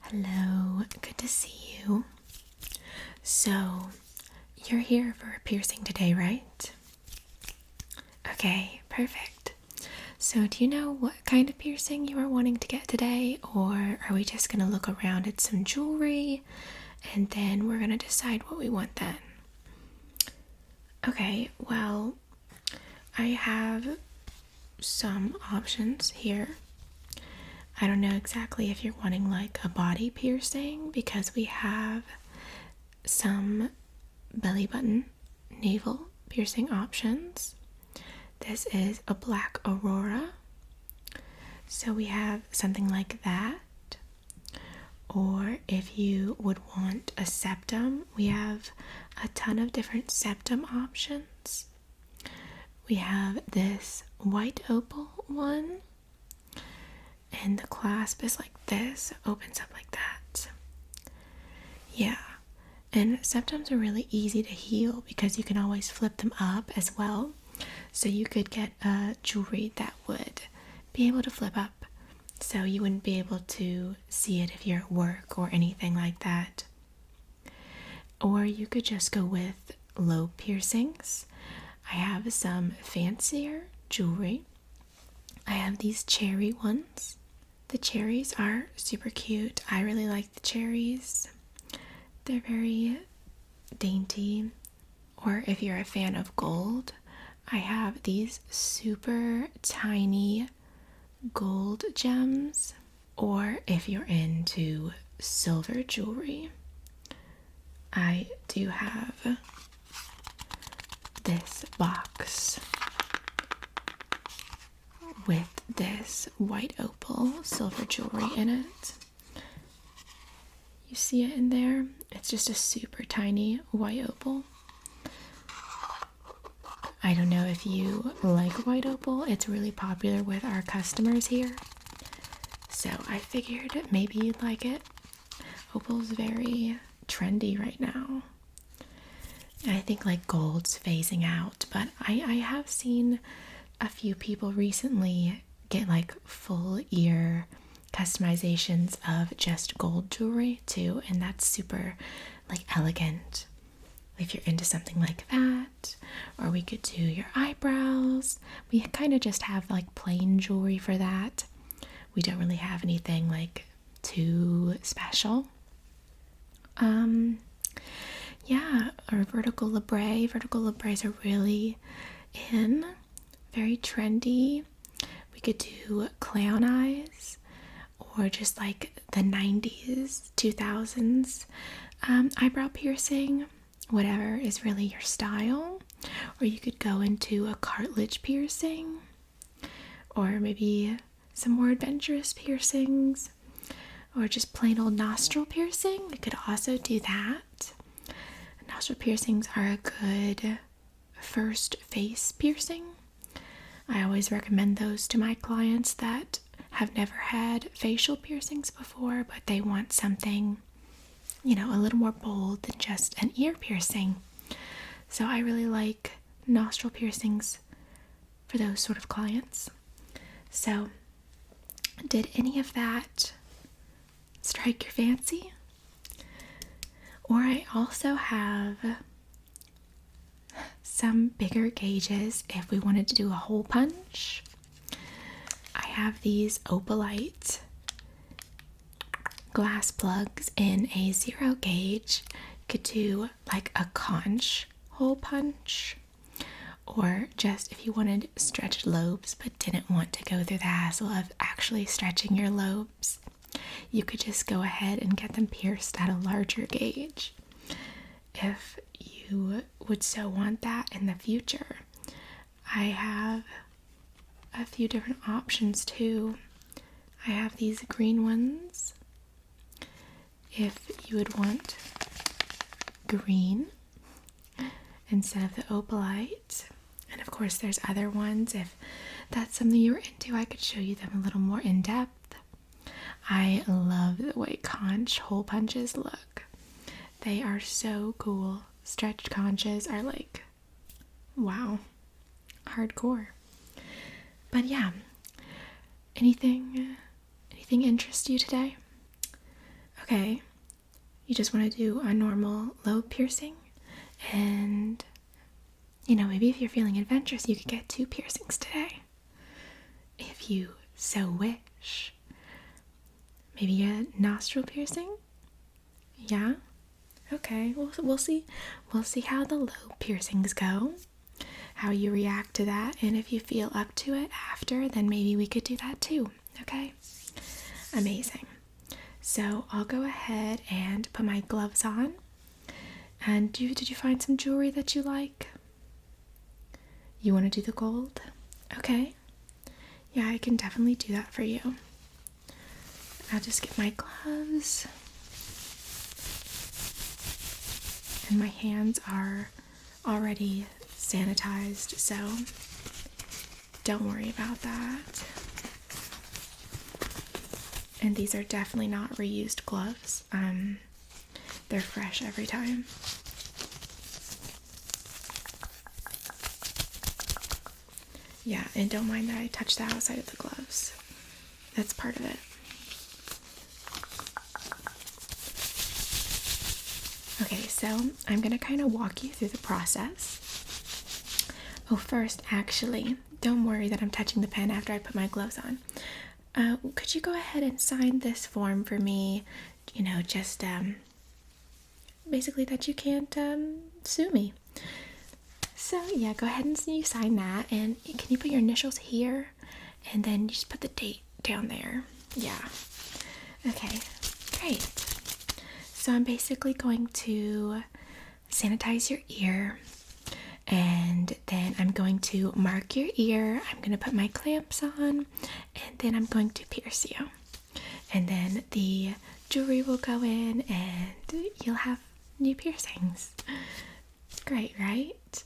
Hello, good to see you. So, you're here for a piercing today, right? Okay, perfect. So, do you know what kind of piercing you are wanting to get today, or are we just going to look around at some jewelry and then we're going to decide what we want then? Okay, well, I have some options here. I don't know exactly if you're wanting like a body piercing because we have some belly button navel piercing options. This is a black aurora. So we have something like that. Or if you would want a septum, we have a ton of different septum options. We have this white opal one. And the clasp is like this, opens up like that. Yeah, and septums are really easy to heal because you can always flip them up as well. So you could get a jewelry that would be able to flip up so you wouldn't be able to see it if you're at work or anything like that. Or you could just go with low piercings. I have some fancier jewelry. I have these cherry ones. The cherries are super cute. I really like the cherries. They're very dainty. Or if you're a fan of gold, I have these super tiny gold gems. Or if you're into silver jewelry, I do have this box with this white opal silver jewelry in it. You see it in there? It's just a super tiny white opal. I don't know if you like white opal. It's really popular with our customers here. So I figured maybe you'd like it. Opal's very trendy right now. I think like gold's phasing out, but I have seen a few people recently get like full ear customizations of just gold jewelry too, and that's super like elegant if you're into something like that. Or we could do your eyebrows. We kind of just have like plain jewelry for that. We don't really have anything like too special. Yeah, or vertical labre. Vertical labres are really in. Very trendy. We could do clown eyes or just like the 90s, 2000s eyebrow piercing, whatever is really your style. Or you could go into a cartilage piercing or maybe some more adventurous piercings or just plain old nostril piercing. We could also do that. Nostril piercings are a good first face piercing. I always recommend those to my clients that have never had facial piercings before, but they want something, a little more bold than just an ear piercing. So I really like nostril piercings for those sort of clients. So, did any of that strike your fancy? Or I also have some bigger gauges if we wanted to do a hole punch. I have these opalite glass plugs in a 0 gauge. You could do like a conch hole punch, or just if you wanted stretched lobes but didn't want to go through the hassle of actually stretching your lobes, you could just go ahead and get them pierced at a larger gauge if you would so want that in the future. I have a few different options too. I have these green ones if you would want green instead of the opalite. And of course there's other ones. If that's something you're into, I could show you them a little more in depth. I love the way conch hole punches look. They are so cool. Stretched conches are like, wow, hardcore. But yeah, anything interest you today? Okay. You just want to do a normal lobe piercing, and maybe if you're feeling adventurous, you could get 2 piercings today if you so wish. Maybe a nostril piercing? Yeah? Okay, we'll see how the lobe piercings go, how you react to that, and if you feel up to it after, then maybe we could do that too. Okay? Amazing. So I'll go ahead and put my gloves on. And did you find some jewelry that you like? You want to do the gold? Okay. Yeah, I can definitely do that for you. I'll just get my gloves. And my hands are already sanitized, so don't worry about that. And these are definitely not reused gloves. They're fresh every time. Yeah, and don't mind that I touch the outside of the gloves. That's part of it. Okay, so I'm going to kind of walk you through the process. Oh, first, actually, don't worry that I'm touching the pen after I put my gloves on. Could you go ahead and sign this form for me? Just basically that you can't sue me. So yeah, go ahead and you sign that, and can you put your initials here, and then you just put the date down there. Yeah. Okay, great. So I'm basically going to sanitize your ear, and then I'm going to mark your ear. I'm going to put my clamps on, and then I'm going to pierce you. And then the jewelry will go in, and you'll have new piercings. Great, right?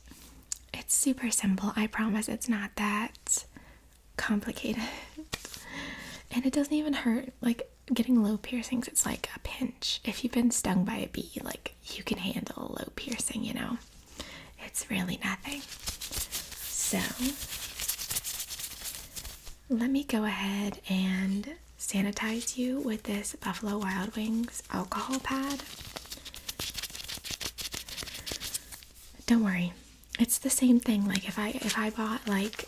It's super simple. I promise it's not that complicated. And it doesn't even hurt. Like, getting lobe piercings, it's like a pinch. If you've been stung by a bee, like, you can handle a lobe piercing, It's really nothing. So, let me go ahead and sanitize you with this Buffalo Wild Wings alcohol pad. Don't worry. It's the same thing. Like, if I bought like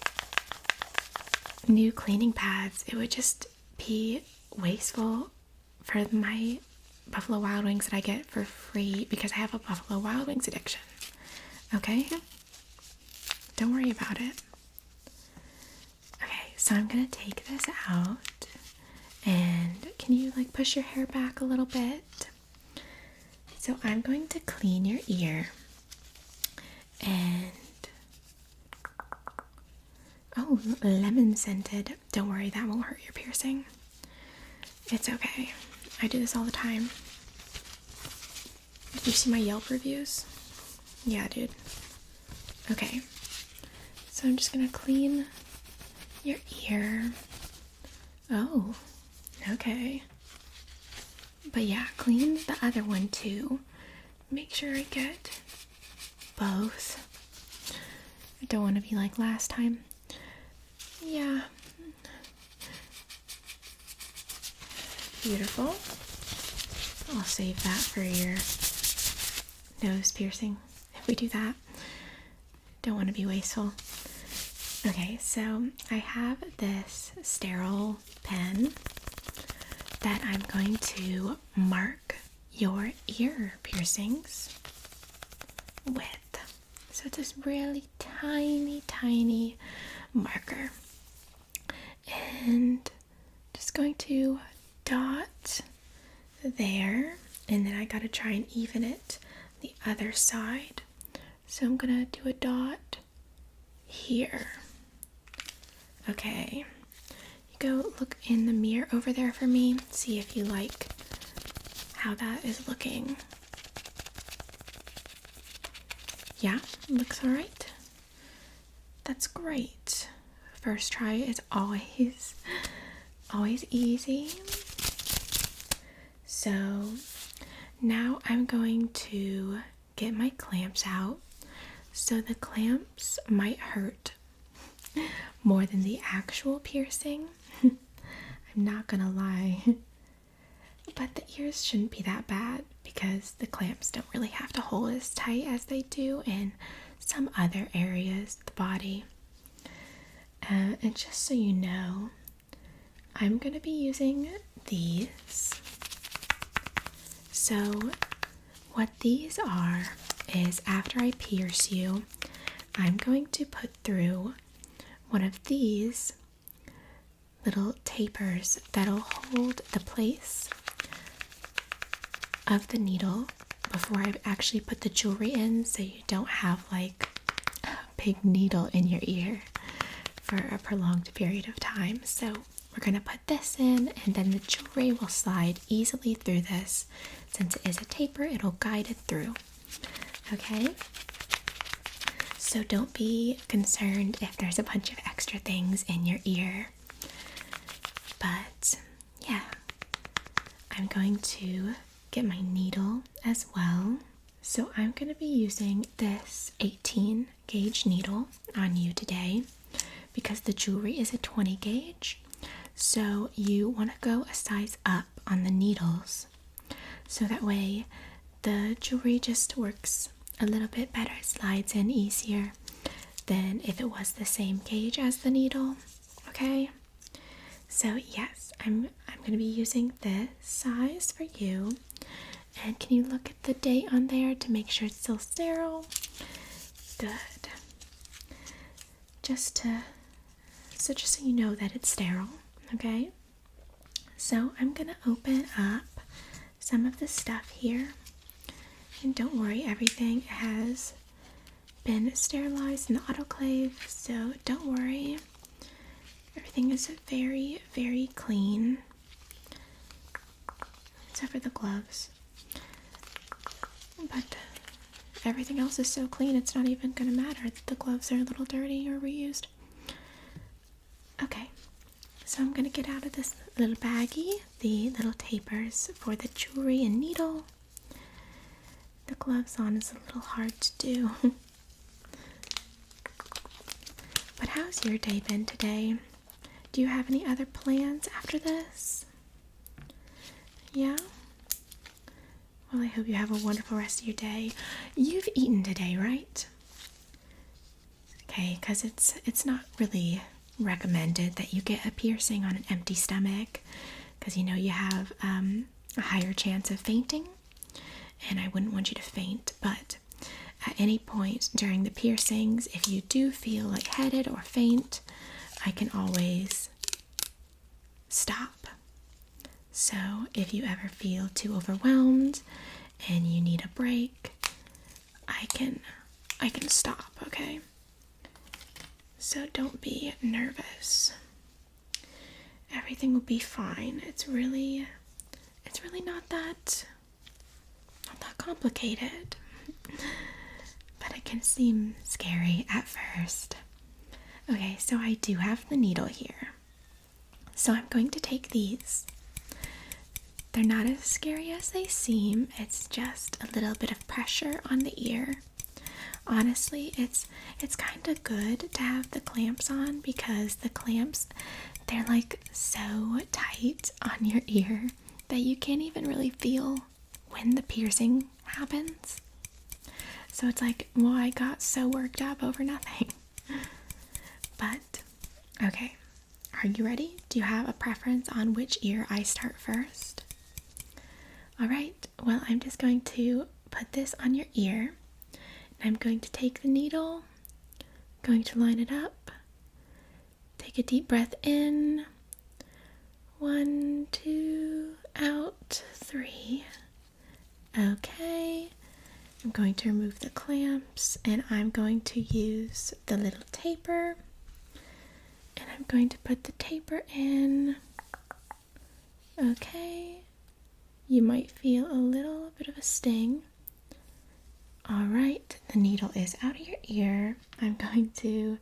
new cleaning pads, it would just be wasteful for my Buffalo Wild Wings that I get for free because I have a Buffalo Wild Wings addiction. Okay? Don't worry about it. Okay, so I'm gonna take this out, and can you like push your hair back a little bit? So I'm going to clean your ear, and oh, lemon scented. Don't worry, that won't hurt your piercing. It's okay. I do this all the time. Did you see my Yelp reviews? Yeah, dude. Okay. So I'm just gonna clean your ear. Oh, okay. But yeah, clean the other one too. Make sure I get both. I don't want to be like last time. Yeah. Beautiful. I'll save that for your nose piercing if we do that. Don't want to be wasteful. Okay, so I have this sterile pen that I'm going to mark your ear piercings with. So it's this really tiny marker. And just going to dot there, and then I gotta try and even it the other side. So I'm gonna do a dot here. Okay, you go look in the mirror over there for me, see if you like how that is looking. Yeah, looks alright. That's great. First try is always easy. So now I'm going to get my clamps out. So the clamps might hurt more than the actual piercing. I'm not gonna lie. But the ears shouldn't be that bad because the clamps don't really have to hold as tight as they do in some other areas of the body. And just so you know, I'm going to be using these. So what these are is after I pierce you, I'm going to put through one of these little tapers that'll hold the place of the needle before I actually put the jewelry in, so you don't have like a big needle in your ear for a prolonged period of time. So we're going to put this in, and then the jewelry will slide easily through this. Since it is a taper, it'll guide it through. Okay? So don't be concerned if there's a bunch of extra things in your ear. But yeah, I'm going to get my needle as well. So I'm going to be using this 18 gauge needle on you today because the jewelry is a 20 gauge. So you want to go a size up on the needles. So that way the jewelry just works a little bit better, it slides in easier than if it was the same gauge as the needle. Okay? So yes, I'm going to be using this size for you. And can you look at the date on there to make sure it's still sterile? Good. Just so you know that it's sterile, okay? So I'm going to open up some of the stuff here. And don't worry, everything has been sterilized in the autoclave, so don't worry. Everything is very, very clean, except for the gloves. But everything else is so clean, it's not even going to matter that the gloves are a little dirty or reused. Okay, so I'm going to get out of this little baggie the little tapers for the jewelry and needle. The gloves on is a little hard to do. But how's your day been today? Do you have any other plans after this? Yeah? Well, I hope you have a wonderful rest of your day. You've eaten today, right? Okay, because it's not really recommended that you get a piercing on an empty stomach because you know you have a higher chance of fainting, and I wouldn't want you to faint. But at any point during the piercings, if you do feel lightheaded or faint, I can always stop. So if you ever feel too overwhelmed and you need a break, I can stop, okay? So don't be nervous. Everything will be fine. It's really not that complicated. But it can seem scary at first. Okay, so I do have the needle here. So I'm going to take these. They're not as scary as they seem. It's just a little bit of pressure on the ear. Honestly, it's kind of good to have the clamps on because the clamps, they're like so tight on your ear that you can't even really feel when the piercing happens. So it's like, well, I got so worked up over nothing. But, okay, are you ready? Do you have a preference on which ear I start first? Alright, well, I'm just going to put this on your ear. I'm going to take the needle, going to line it up, take a deep breath in, 1, 2, out, 3. Okay, I'm going to remove the clamps and I'm going to use the little taper, and I'm going to put the taper in. Okay, you might feel a little bit of a sting. Alright, the needle is out of your ear. I'm going to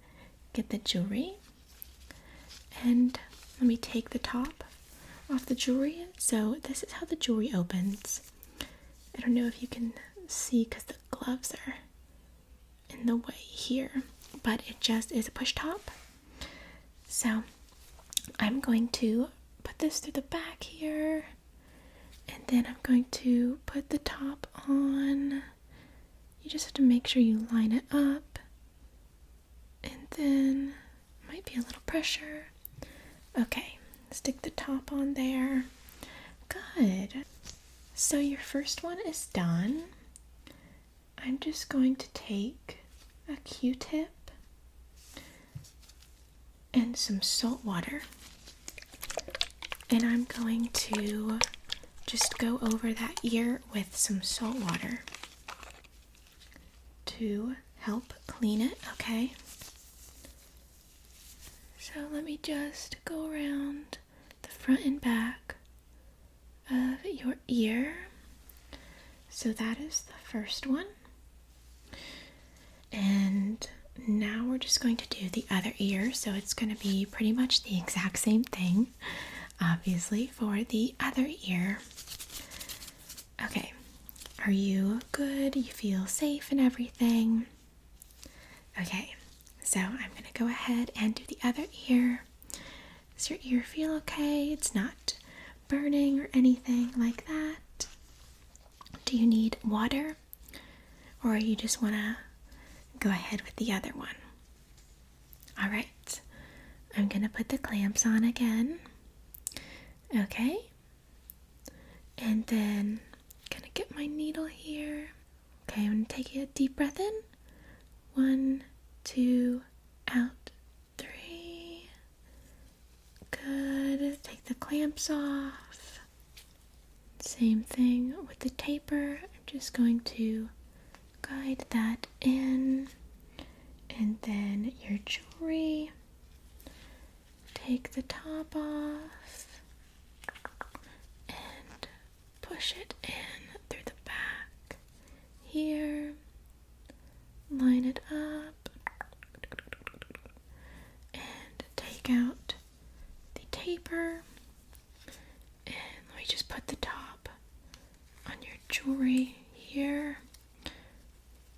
get the jewelry, and let me take the top off the jewelry. So this is how the jewelry opens. I don't know if you can see because the gloves are in the way here, but it just is a push top. So I'm going to put this through the back here, then I'm going to put the top on. You just have to make sure you line it up. And then, might be a little pressure. Okay, stick the top on there. Good. So your first one is done. I'm just going to take a Q-tip and some salt water. And I'm going to just go over that ear with some salt water to help clean it, okay? So let me just go around the front and back of your ear. So that is the first one. And now we're just going to do the other ear. So it's going to be pretty much the exact same thing, obviously, for the other ear. Okay, are you good? You feel safe and everything? Okay, so I'm going to go ahead and do the other ear. Does your ear feel okay? It's not burning or anything like that? Do you need water? Or you just want to go ahead with the other one? Alright, I'm going to put the clamps on again. Okay. And then I'm going to get my needle here. Okay, I'm going to take a deep breath in. 1, 2, out, 3. Good. Take the clamps off. Same thing with the taper. I'm just going to guide that in. And then your jewelry. Take the top off and push it in through the back here. Line it up and take out the taper. And let me just put the top on your jewelry here.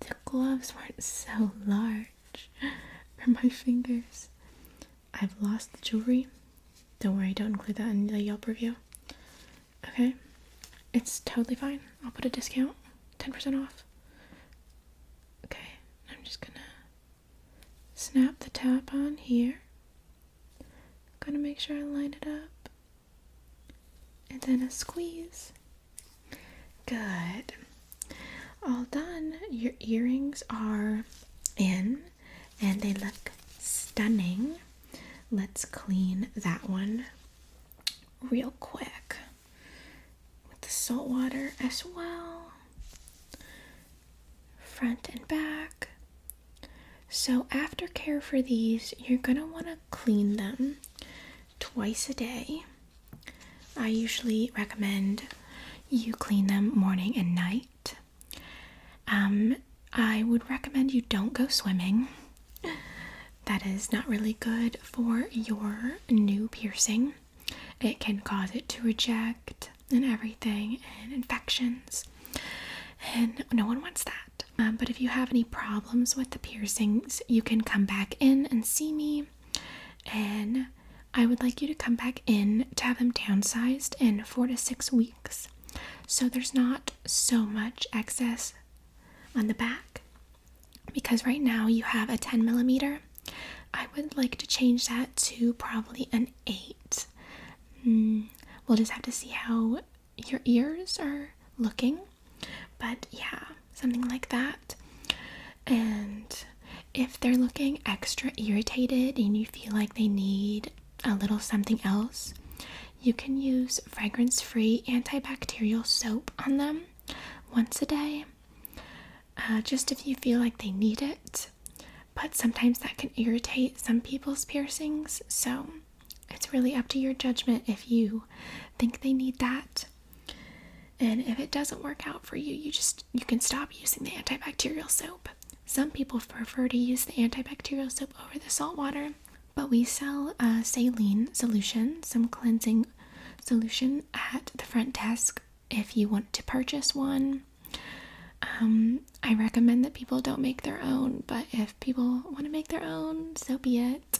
The gloves weren't so large for my fingers. I've lost the jewelry. Don't worry, don't include that in the Yelp review. Okay? It's totally fine. I'll put a discount, 10% off. Okay, I'm just gonna snap the top on here. Gonna make sure I line it up. And then a squeeze. Good. All done. Your earrings are in and they look stunning. Let's clean that one real quick with the salt water as well. Front and back. So Aftercare for these, you're going to want to clean them twice a day. I usually recommend you clean them morning and night. I would recommend you don't go swimming. That is not really good for your new piercing. It can cause it to reject and everything, and infections, and no one wants that. But if you have any problems with the piercings, you can come back in and see me, and I would like you to come back in to have them downsized in 4 to 6 weeks, so there's not so much excess on the back. Because right now you have a 10 millimeter. I would like to change that to probably an 8. We'll just have to see how your ears are looking. But yeah, something like that. And if they're looking extra irritated and you feel like they need a little something else, you can use fragrance-free antibacterial soap on them once a day. Just if you feel like they need it. But sometimes that can irritate some people's piercings, so it's really up to your judgment if you think they need that. And if it doesn't work out for you, you can stop using the antibacterial soap. Some people prefer to use the antibacterial soap over the salt water, but we sell a saline solution, some cleansing solution at the front desk if you want to purchase one. I recommend that people don't make their own, but if people want to make their own, so be it.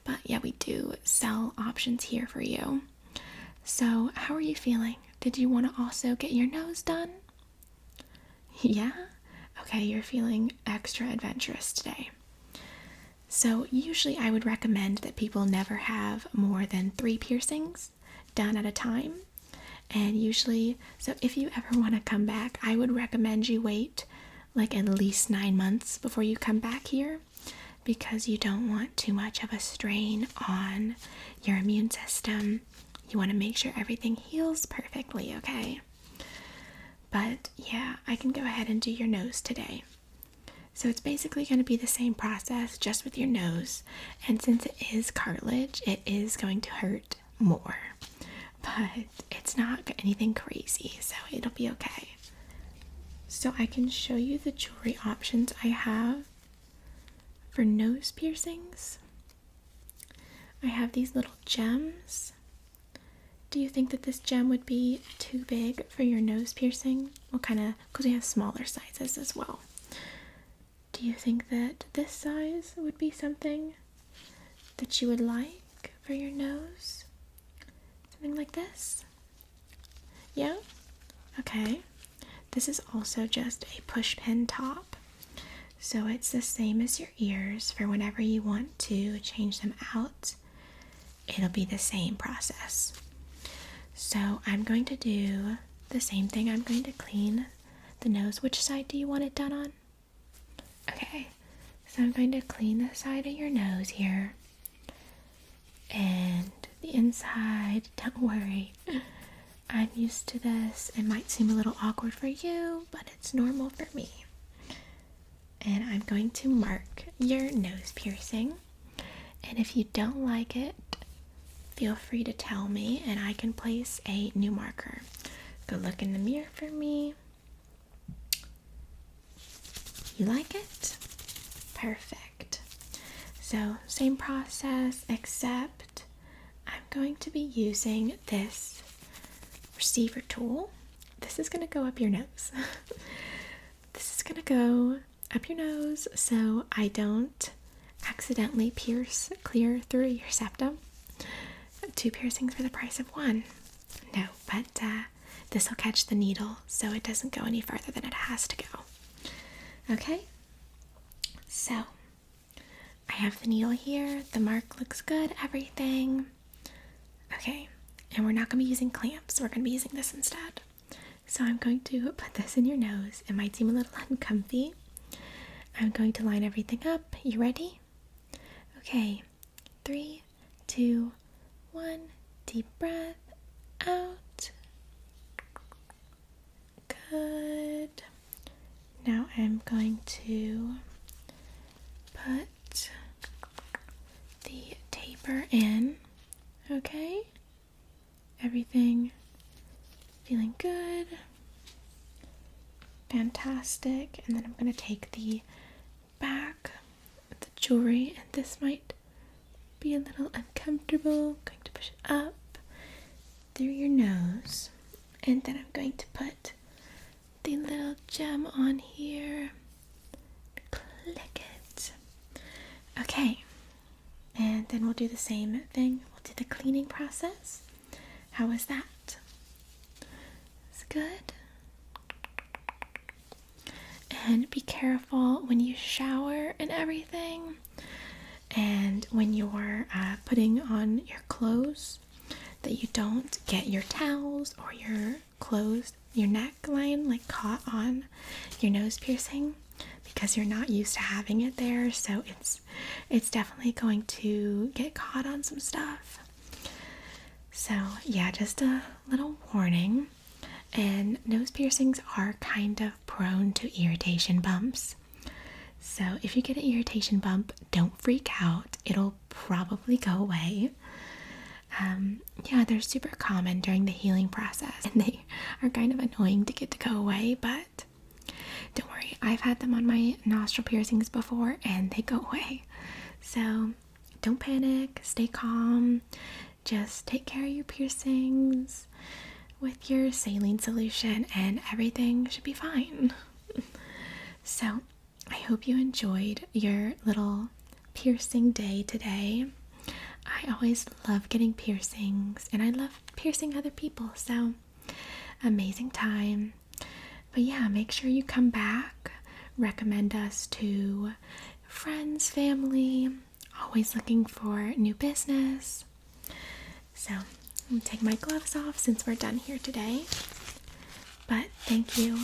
But yeah, we do sell options here for you. So how are you feeling? Did you want to also get your nose done? Yeah? Okay, you're feeling extra adventurous today. So usually I would recommend that people never have more than 3 piercings done at a time. And usually, so if you ever want to come back, I would recommend you wait like at least 9 months before you come back here, because you don't want too much of a strain on your immune system. You want to make sure everything heals perfectly, okay? But yeah, I can go ahead and do your nose today. So it's basically going to be the same process, just with your nose. And since it is cartilage, it is going to hurt more. But it's not anything crazy, so it'll be okay. So I can show you the jewelry options I have for nose piercings. I have these little gems. Do you think that this gem would be too big for your nose piercing? What kind of, because we have smaller sizes as well. Do you think that this size would be something that you would like for your nose? Something like this? Yeah? Okay. This is also just a push pin top. So it's the same as your ears for whenever you want to change them out. It'll be the same process. So I'm going to do the same thing. I'm going to clean the nose. Which side do you want it done on? Okay, so I'm going to clean the side of your nose here. And the inside, don't worry. I'm used to this. It might seem a little awkward for you, but it's normal for me. And I'm going to mark your nose piercing. And if you don't like it, feel free to tell me and I can place a new marker. Go look in the mirror for me. You like it? Perfect. So same process, except I'm going to be using this receiver tool. This is going to go up your nose. This is going to go up your nose so I don't accidentally pierce clear through your septum. 2 piercings for the price of 1. No, but this will catch the needle so it doesn't go any further than it has to go. Okay, so I have the needle here. The mark looks good, everything. Okay, and we're not going to be using clamps. We're going to be using this instead. So I'm going to put this in your nose. It might seem a little uncomfy. I'm going to line everything up. You ready? Okay, 3, 2, 1. Deep breath out. Good. Now I'm going to put the taper in. Okay? Everything feeling good. Fantastic. And then I'm going to take the back of the jewelry, and this might be a little uncomfortable. I'm going to push it up through your nose, and then I'm going to put the little gem on here. Click it. Okay, and then we'll do the same thing. We'll do the cleaning process. How was that? It's good. And be careful when you shower and everything, and when you're putting on your clothes, that you don't get your towels or your clothes, your neckline, like caught on your nose piercing, because you're not used to having it there. So it's definitely going to get caught on some stuff. So yeah, just a little warning. And nose piercings are kind of prone to irritation bumps. So if you get an irritation bump, don't freak out. It'll probably go away. Yeah, they're super common during the healing process, and they are kind of annoying to get to go away, but don't worry. I've had them on my nostril piercings before and they go away. So don't panic, stay calm. Just take care of your piercings with your saline solution and everything should be fine. So I hope you enjoyed your little piercing day today. I always love getting piercings and I love piercing other people, so amazing time. But yeah, make sure you come back. Recommend us to friends, family. Always looking for new business. So I'm gonna take my gloves off since we're done here today. But thank you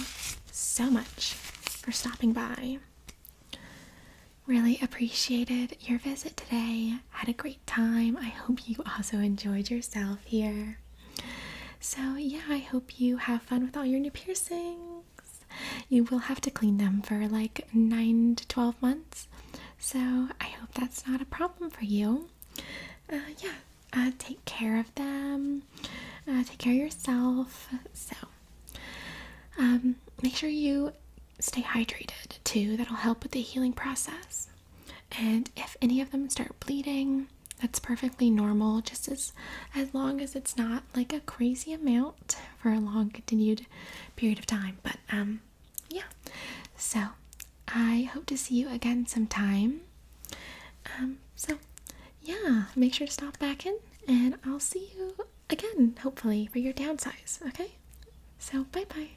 so much for stopping by. Really appreciated your visit today. Had a great time. I hope you also enjoyed yourself here. So yeah, I hope you have fun with all your new piercings. You will have to clean them for like 9 to 12 months. So I hope that's not a problem for you. Take care of them. Take care of yourself. So make sure you stay hydrated too. That'll help with the healing process. And if any of them start bleeding, that's perfectly normal, just as long as it's not like a crazy amount for a long continued period of time. But yeah. So I hope to see you again sometime. So yeah, make sure to stop back in, and I'll see you again, hopefully, for your downsize. Okay? So bye bye.